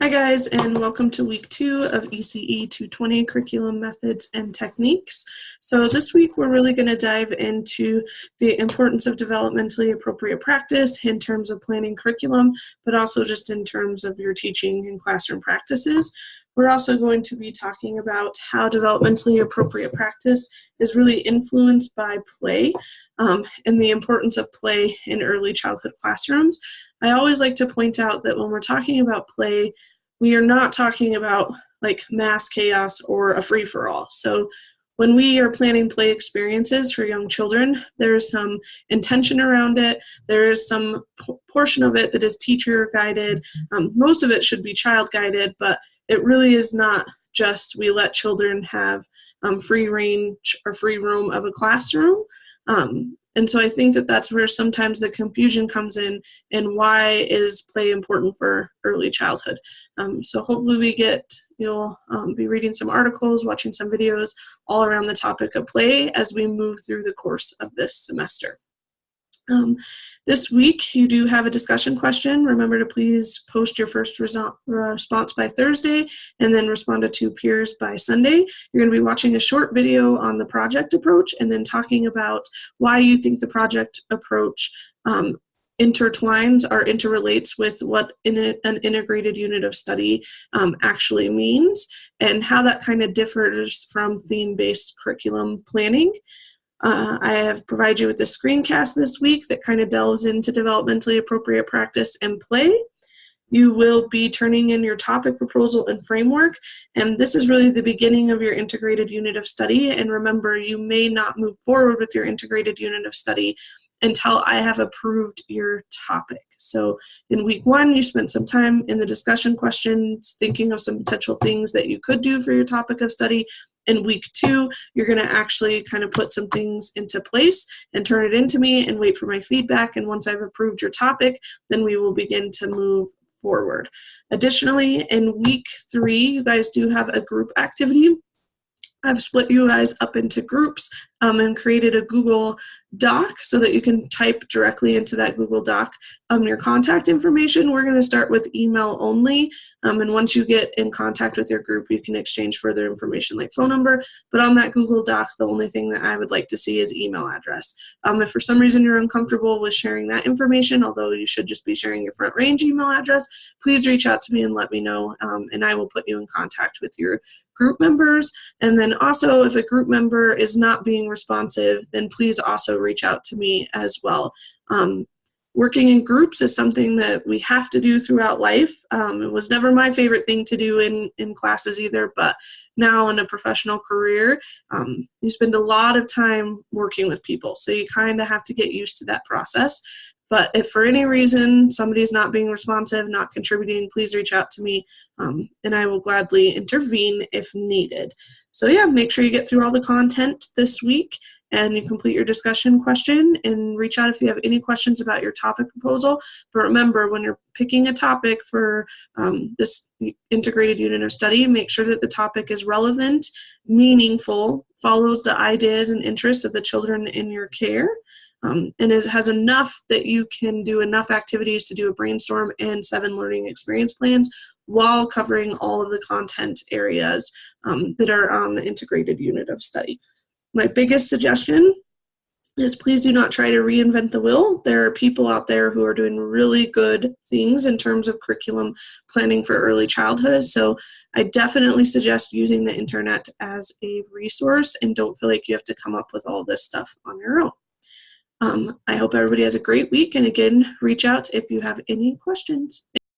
Hi guys, and welcome to week 2 of ECE 220 Curriculum Methods and Techniques. So this week we're really going to dive into the importance of developmentally appropriate practice in terms of planning curriculum, but also just in terms of your teaching and classroom practices. We're also going to be talking about how developmentally appropriate practice is really influenced by play and the importance of play in early childhood classrooms. I always like to point out that when we're talking about play, we are not talking about like mass chaos or a free-for-all. So when we are planning play experiences for young children, there is some intention around it. There is some portion of it that is teacher-guided. Most of it should be child-guided, but it really is not just we let children have free range or free roam of a classroom. And so I think that that's where sometimes the confusion comes in and why is play important for early childhood. So hopefully you'll be reading some articles, watching some videos all around the topic of play as we move through the course of this semester. This week, you do have a discussion question. Remember to please post your first response by Thursday and then respond to 2 peers by Sunday. You're going to be watching a short video on the project approach and then talking about why you think the project approach intertwines or interrelates with what an integrated unit of study actually means and how that kind of differs from theme-based curriculum planning. I have provided you with a screencast this week that kind of delves into developmentally appropriate practice and play. You will be turning in your topic proposal and framework, and this is really the beginning of your integrated unit of study. And remember, you may not move forward with your integrated unit of study until I have approved your topic. So in week 1, you spent some time in the discussion questions thinking of some potential things that you could do for your topic of study. In week 2, you're going to actually kind of put some things into place and turn it into me and wait for my feedback. And once I've approved your topic, then we will begin to move forward. Additionally, in week 3, you guys do have a group activity. I've split you guys up into groups and created a Google Doc so that you can type directly into that Google Doc your contact information. We're going to start with email only, and once you get in contact with your group, you can exchange further information like phone number, but on that Google Doc, the only thing that I would like to see is email address. If for some reason you're uncomfortable with sharing that information, although you should just be sharing your front range email address, please reach out to me and let me know, and I will put you in contact with your group members. And then also, if a group member is not being responsive, then please also reach out to me as well. Working in groups is something that we have to do throughout life. It was never my favorite thing to do in classes either, but now in a professional career, you spend a lot of time working with people. So you kind of have to get used to that process. But if for any reason somebody's not being responsive, not contributing, please reach out to me, and I will gladly intervene if needed. So yeah, make sure you get through all the content this week and you complete your discussion question and reach out if you have any questions about your topic proposal. But remember, when you're picking a topic for this integrated unit of study, make sure that the topic is relevant, meaningful, follows the ideas and interests of the children in your care, and has enough that you can do enough activities to do a brainstorm and 7 learning experience plans while covering all of the content areas that are on the integrated unit of study. My biggest suggestion is please do not try to reinvent the wheel. There are people out there who are doing really good things in terms of curriculum planning for early childhood. So I definitely suggest using the internet as a resource and don't feel like you have to come up with all this stuff on your own. I hope everybody has a great week, and again, reach out if you have any questions.